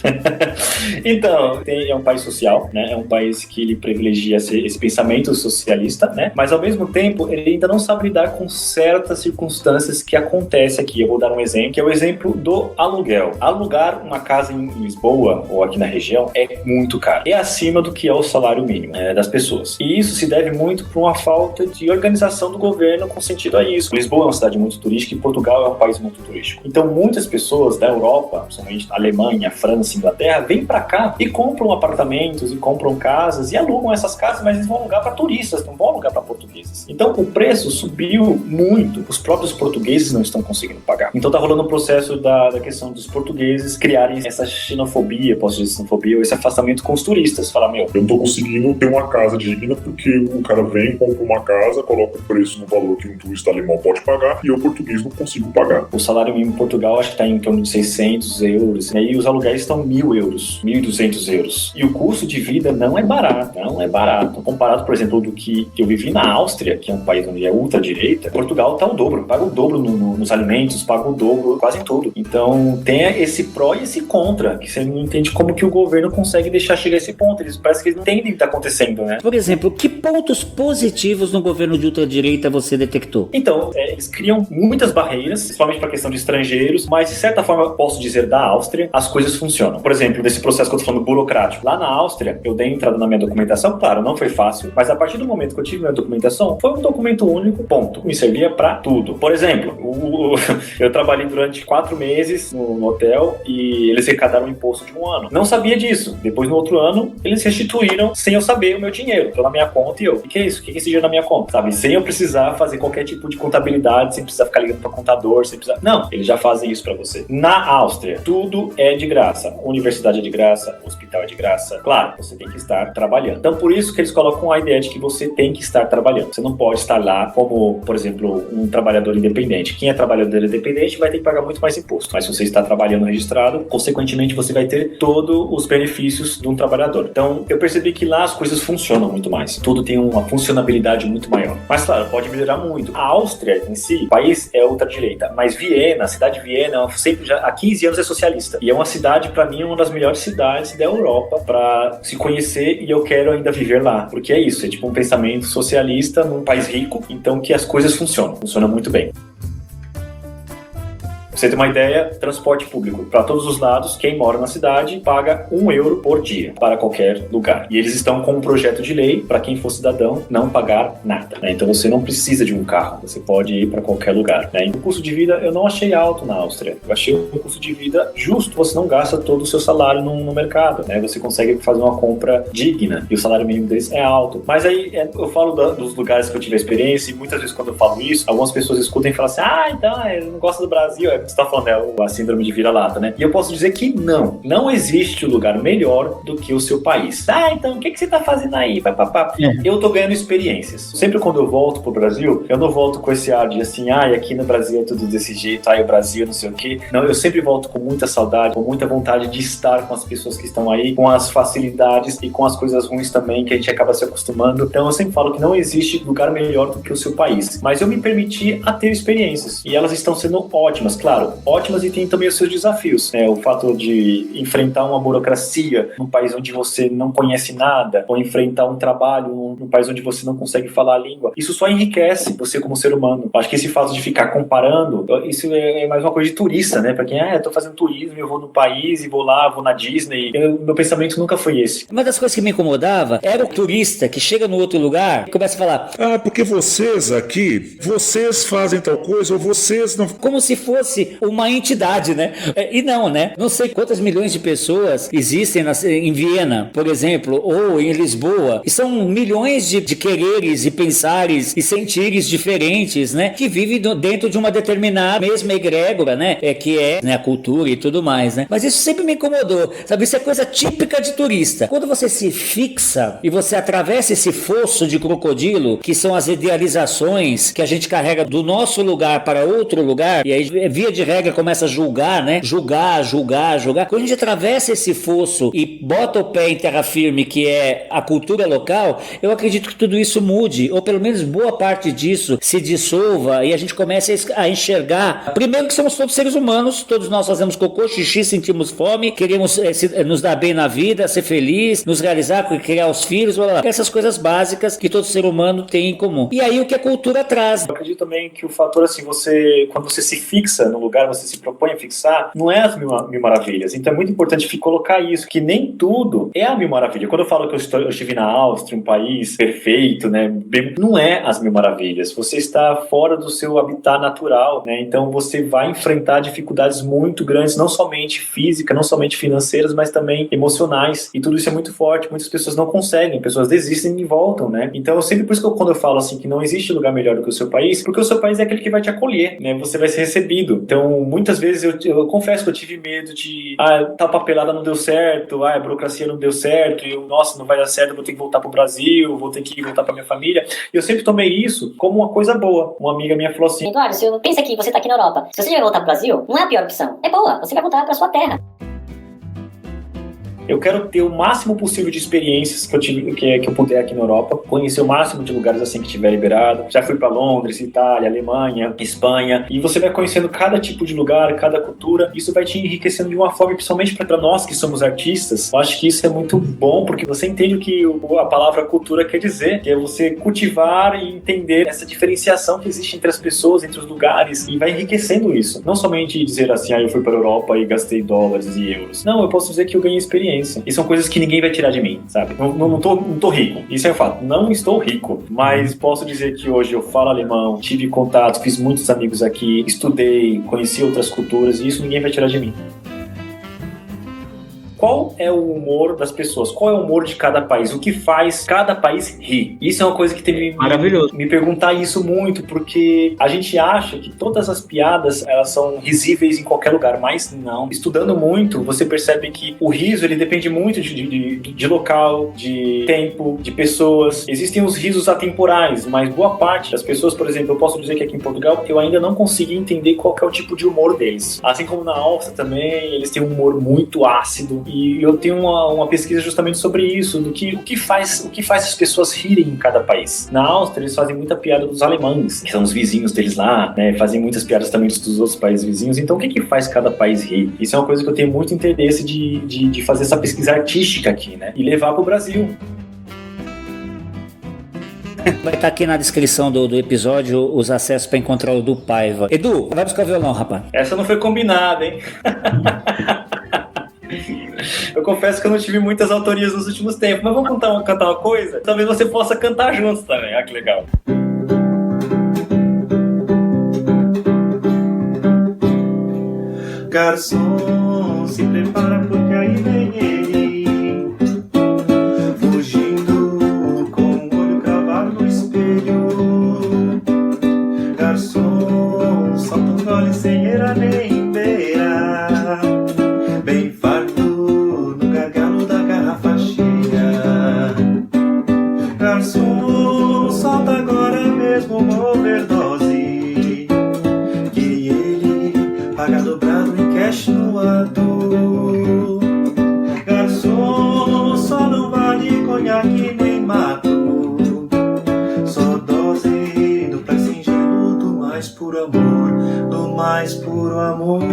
Então, é um país social, né? É um país que ele privilegia esse pensamento socialista, né? Mas ao mesmo tempo, ele ainda não sabe lidar com certas circunstâncias que acontecem aqui. Eu vou dar um exemplo, que é o exemplo do aluguel. Alugar uma casa em Lisboa ou aqui na região é muito caro. É acima do que é o salário mínimo das pessoas. E isso se deve muito por uma falta de organização do governo com sentido a isso. Lisboa é uma cidade muito turística e Portugal é um país muito turístico. Então muitas pessoas da Europa, principalmente Alemanha, França, Inglaterra, vêm pra cá e compram apartamentos e compram casas e alugam essas casas, mas eles vão alugar para turistas, não vão alugar para portugueses. Então o preço subiu muito. Os próprios portugueses não estão conseguindo pagar. Então tá rolando um processo da questão dos portugueses criarem essa xenofobia, posso dizer xenofobia, ou esse afastamento com os turistas. Fala, eu não tô conseguindo ter uma casa digna porque o cara vem, compra uma casa, coloca o preço no valor que um turista alemão pode pagar e eu, português, não consigo pagar. O salário mínimo em Portugal acho que está em torno de 600 euros, né? E os aluguéis estão 1.000 euros, 1.200 euros. E o custo de vida não é barato, não é barato. Comparado, por exemplo, do que eu vivi na Áustria, que é um país onde é ultradireita, Portugal está o dobro, paga o dobro nos alimentos, paga o dobro quase em tudo. Então tem esse pró e esse contra, que você não entende como que o governo consegue deixar chegar a esse ponto. Parece que eles não entendem o que está acontecendo, né? Por exemplo, que pontos positivos no governo de ultradireita você detectou? Então, eles criam muitas barreiras, principalmente para a questão de estrangeiros, mas de certa forma, posso dizer, da Áustria, as coisas funcionam. Por exemplo, desse processo que eu tô falando burocrático. Lá na Áustria, eu dei entrada na minha documentação, claro, não foi fácil, mas a partir do momento que eu tive minha documentação, foi um documento único, ponto. Me servia para tudo. Por exemplo, eu trabalhei durante 4 meses no hotel e eles arrecadaram um imposto de 1 ano. Não sabia disso. Depois, no outro ano, eles restituíram sem eu saber o meu dinheiro. Entrou na minha conta e eu, o que é isso? O que é esse dinheiro na minha conta? Sabe? Sem eu precisar fazer qualquer tipo de contabilidade, sem precisar ficar ligando para contador, sem precisar... Não, eles já fazem isso para você. Na Áustria, tudo é de graça. Universidade é de graça, hospital é de graça. Claro, você tem que estar trabalhando. Então, por isso que eles colocam a ideia de que você tem que estar trabalhando. Você não pode estar lá como, por exemplo, um trabalhador independente. Quem é trabalhador independente vai ter que pagar muito mais imposto. Mas se você está trabalhando registrado, consequentemente, você vai ter todos os benefícios de um trabalhador. Então, eu percebi que lá as coisas funcionam muito mais. Tudo tem uma funcionabilidade muito maior. Mas, claro, pode melhorar muito. A Áustria, em si, o país é ultradireita, mas Viena, a cidade de Viena, sempre já há 15 anos é socialista. E é uma cidade, para mim, uma das melhores cidades da Europa para se conhecer e eu quero ainda viver lá. Porque é isso, é tipo um pensamento socialista num país rico, então que as coisas funcionam muito bem. Pra você ter uma ideia, transporte público para todos os lados, quem mora na cidade paga €1 por dia para qualquer lugar. E eles estão com um projeto de lei para quem for cidadão não pagar nada, né? Então você não precisa de um carro, você pode ir para qualquer lugar, né? E o custo de vida eu não achei alto na Áustria, eu achei um custo de vida justo, você não gasta todo o seu salário no mercado, né? Você consegue fazer uma compra digna e o salário mínimo deles é alto. Mas aí eu falo dos lugares que eu tive a experiência e muitas vezes quando eu falo isso, algumas pessoas escutam e falam assim, então eu não gosto do Brasil, é o que você tá falando, a síndrome de vira-lata, né? E eu posso dizer que não existe lugar melhor do que o seu país. Então o que você tá fazendo aí? Eu tô ganhando experiências. Sempre quando eu volto pro Brasil, eu não volto com esse ar de assim, aqui no Brasil é tudo desse jeito, o Brasil não sei o quê. Não, eu sempre volto com muita saudade, com muita vontade de estar com as pessoas que estão aí, com as facilidades e com as coisas ruins também, que a gente acaba se acostumando. Então eu sempre falo que não existe lugar melhor do que o seu país. Mas eu me permiti a ter experiências. E elas estão sendo ótimas, claro. Ótimas e tem também os seus desafios. O fato de enfrentar uma burocracia num país onde você não conhece nada, ou enfrentar um trabalho num país onde você não consegue falar a língua. Isso só enriquece você como ser humano. Acho que esse fato de ficar comparando, isso é mais uma coisa de turista, né? Pra quem, eu tô fazendo turismo, eu vou no país e vou lá, vou na Disney. Meu pensamento nunca foi esse. Uma das coisas que me incomodava era o turista que chega no outro lugar e começa a falar, porque vocês aqui, vocês fazem tal coisa ou vocês não... Como se fosse uma entidade, né? E não, né? Não sei quantas milhões de pessoas existem em Viena, por exemplo, ou em Lisboa, e são milhões de quereres e pensares e sentires diferentes, né? Que vivem dentro de uma determinada mesma egrégora, né? Que é, né, a cultura e tudo mais, né? Mas isso sempre me incomodou, sabe? Isso é coisa típica de turista. Quando você se fixa e você atravessa esse fosso de crocodilo, que são as idealizações que a gente carrega do nosso lugar para outro lugar, e aí via de regra começa a julgar, né? Julgar. Quando a gente atravessa esse fosso e bota o pé em terra firme, que é a cultura local, eu acredito que tudo isso mude, ou pelo menos boa parte disso se dissolva e a gente comece a enxergar, primeiro que somos todos seres humanos, todos nós fazemos cocô, xixi, sentimos fome, queremos nos dar bem na vida, ser feliz, nos realizar, criar os filhos, blá, blá, blá. Essas coisas básicas que todo ser humano tem em comum. E aí o que a cultura traz? Eu acredito também que o fator, assim, quando você se fixa no lugar, você se propõe a fixar, não é as mil maravilhas. Então é muito importante colocar isso, que nem tudo é a mil maravilha. Quando eu falo que eu estive na Áustria, um país perfeito, né, não é as mil maravilhas. Você está fora do seu habitat natural, né, então você vai enfrentar dificuldades muito grandes, não somente físicas, não somente financeiras, mas também emocionais, e tudo isso é muito forte. Muitas pessoas não conseguem, pessoas desistem e voltam, né, então sempre por isso que quando eu falo assim, que não existe lugar melhor do que o seu país, porque o seu país é aquele que vai te acolher, né, você vai ser recebido. Então muitas vezes eu confesso que eu tive medo de tal papelada não deu certo, a burocracia não deu certo, nossa, não vai dar certo, eu vou ter que voltar pro Brasil, vou ter que voltar pra minha família. Eu sempre tomei isso como uma coisa boa. Uma amiga minha falou assim, Eduardo, pensa que você tá aqui na Europa, se você vai voltar pro Brasil, não é a pior opção, é boa, você vai voltar pra sua terra. eu quero ter o máximo possível de experiências que eu tive, que eu puder aqui na Europa, conhecer o máximo de lugares assim que tiver liberado. Já fui para Londres, Itália, Alemanha, Espanha, e você vai conhecendo cada tipo de lugar, cada cultura. Isso vai te enriquecendo de uma forma, principalmente para nós que somos artistas. Eu acho que isso é muito bom, porque você entende o que a palavra cultura quer dizer, que é você cultivar e entender essa diferenciação que existe entre as pessoas, entre os lugares, e vai enriquecendo isso. Não somente dizer assim, eu fui para a Europa e gastei dólares e euros. Não, eu posso dizer que eu ganhei experiência. E são coisas que ninguém vai tirar de mim, sabe? Não tô rico. Isso é um fato. Não estou rico. Mas posso dizer que hoje eu falo alemão, tive contato, fiz muitos amigos aqui, estudei, conheci outras culturas, e isso ninguém vai tirar de mim. Qual é o humor das pessoas? Qual é o humor de cada país? O que faz cada país rir? Isso é uma coisa que tem me perguntar isso muito, porque a gente acha que todas as piadas, elas são risíveis em qualquer lugar, mas não. Estudando muito, você percebe que o riso, ele depende muito de local, de tempo, de pessoas. Existem os risos atemporais, mas boa parte das pessoas, por exemplo, eu posso dizer que aqui em Portugal, eu ainda não consegui entender qual que é o tipo de humor deles. Assim como na Áustria também, eles têm um humor muito ácido. E eu tenho uma pesquisa justamente sobre isso, o que faz as pessoas rirem em cada país. Na Áustria, eles fazem muita piada dos alemães, que são os vizinhos deles lá, né? Fazem muitas piadas também dos outros países vizinhos. Então, o que faz cada país rir? Isso é uma coisa que eu tenho muito interesse de fazer essa pesquisa artística aqui, né? E levar para o Brasil. Vai estar aqui na descrição do episódio os acessos para encontrar o Edu Paiva. Edu, vai buscar o violão, rapaz. Essa não foi combinada, hein? Eu confesso que eu não tive muitas autorias nos últimos tempos, mas vamos cantar uma coisa? Talvez você possa cantar juntos também. Ah, que legal. Garçom, se prepara porque aí vem ele, fugindo com o olho cravado no espelho. Garçom, solta um gole sem era nem beira, bem farto no gargalo da garrafa cheia. Garçom, solta agora mesmo uma overdose, que ele paga dobrado em cash no ato. Garçom, só não vale conhaque nem mato, só dose do prazo ingênuo do mais puro amor, do mais puro amor.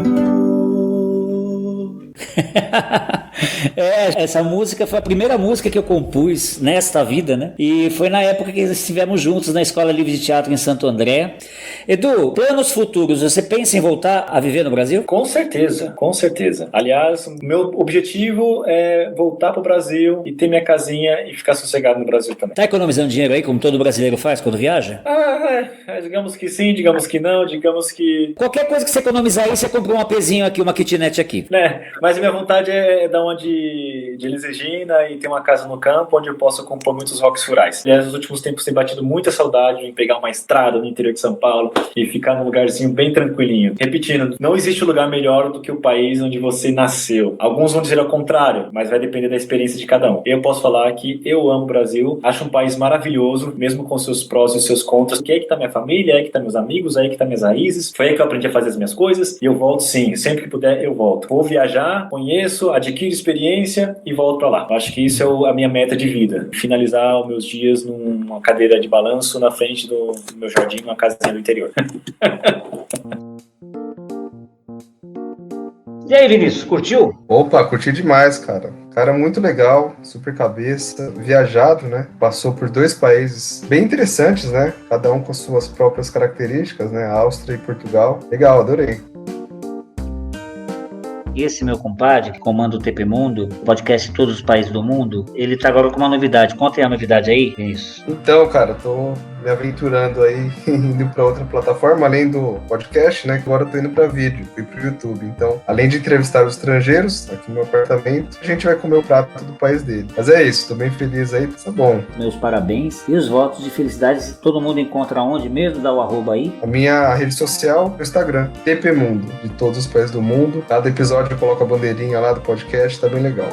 Essa música foi a primeira música que eu compus nesta vida, né? E foi na época que estivemos juntos na Escola Livre de Teatro em Santo André. Edu, planos futuros, você pensa em voltar a viver no Brasil? Com certeza, com certeza. Aliás, meu objetivo é voltar pro Brasil e ter minha casinha e ficar sossegado no Brasil também. Tá economizando dinheiro aí, como todo brasileiro faz quando viaja? Digamos que sim, digamos que não, digamos que... Qualquer coisa que você economizar aí, você compra um APzinho aqui, uma kitnet aqui. Mas a minha vontade é dar uma de Elis Regina e ter uma casa no campo onde eu possa compor muitos rocks rurais. Aliás, nos últimos tempos tem batido muita saudade em pegar uma estrada no interior de São Paulo e ficar num lugarzinho bem tranquilinho. Repetindo, não existe lugar melhor do que o país onde você nasceu. Alguns vão dizer ao contrário, mas vai depender da experiência de cada um. Eu posso falar que eu amo o Brasil, acho um país maravilhoso, mesmo com seus prós e seus contras, que é aí que tá minha família, é aí que tá meus amigos, é aí que tá minhas raízes, foi aí que eu aprendi a fazer as minhas coisas, e eu volto sim, sempre que puder eu volto. Vou viajar, conheço, adquiro experiência e volto pra lá. Acho que isso é a minha meta de vida, finalizar os meus dias numa cadeira de balanço na frente do meu jardim, numa casinha do interior. E aí, Vinícius, curtiu? Opa, curti demais, cara. Cara muito legal, super cabeça, viajado, né? Passou por 2 países bem interessantes, né? Cada um com suas próprias características, né? Áustria e Portugal. Legal, adorei. Esse meu compadre, que comanda o TP Mundo, podcast de todos os países do mundo, ele tá agora com uma novidade. Conta aí a novidade aí, Vinícius. Então, cara, tô me aventurando aí, indo pra outra plataforma, além do podcast, né, que agora eu tô indo pra vídeo, fui pro YouTube. Então, além de entrevistar os estrangeiros aqui no meu apartamento, a gente vai comer o prato do país dele. Mas é isso, tô bem feliz aí, tá bom. Meus parabéns e os votos de felicidade. Todo mundo encontra onde mesmo? Dá o arroba aí. A minha rede social é o Instagram, TP Mundo, de todos os países do mundo. Cada episódio eu coloco a bandeirinha lá do podcast, tá bem legal.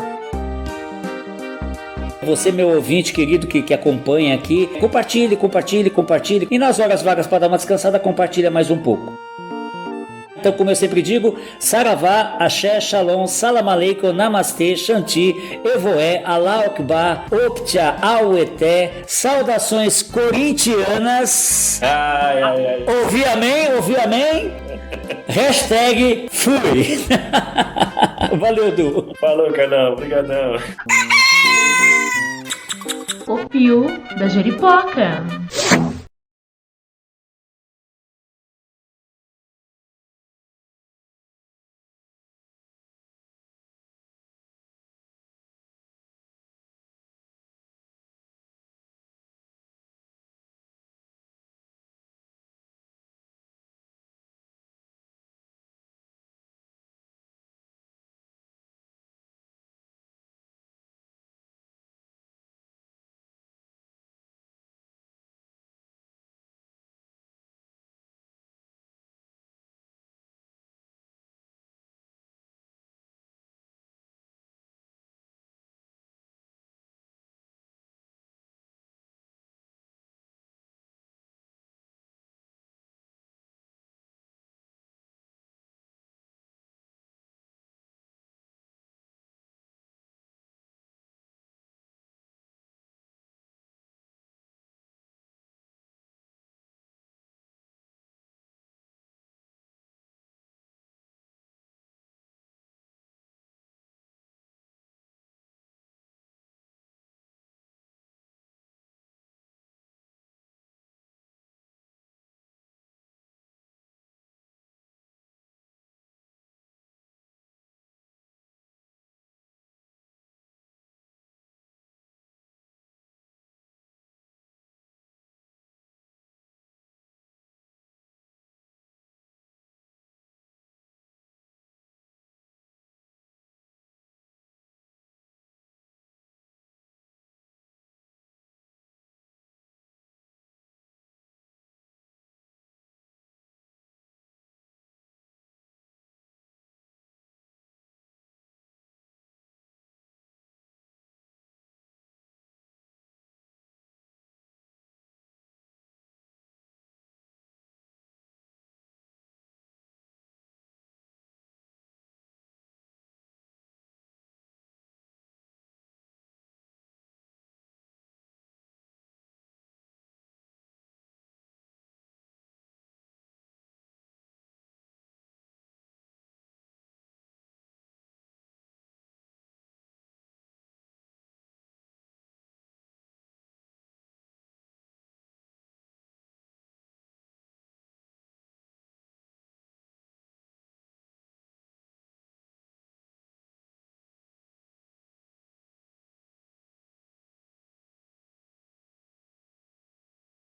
Você, meu ouvinte querido que acompanha aqui, compartilhe. E nas horas vagas para dar uma descansada, compartilha mais um pouco. Então, como eu sempre digo, Saravá, Axé, Shalom, Salam Aleikum, Namastê, Shanti, Evoé, Allah Akbar, Oktia, Aueté, saudações corintianas. Ouvi amém? Hashtag fui. Valeu, Edu. Falou, Carlão. Obrigadão. O Pio da Jeripoca.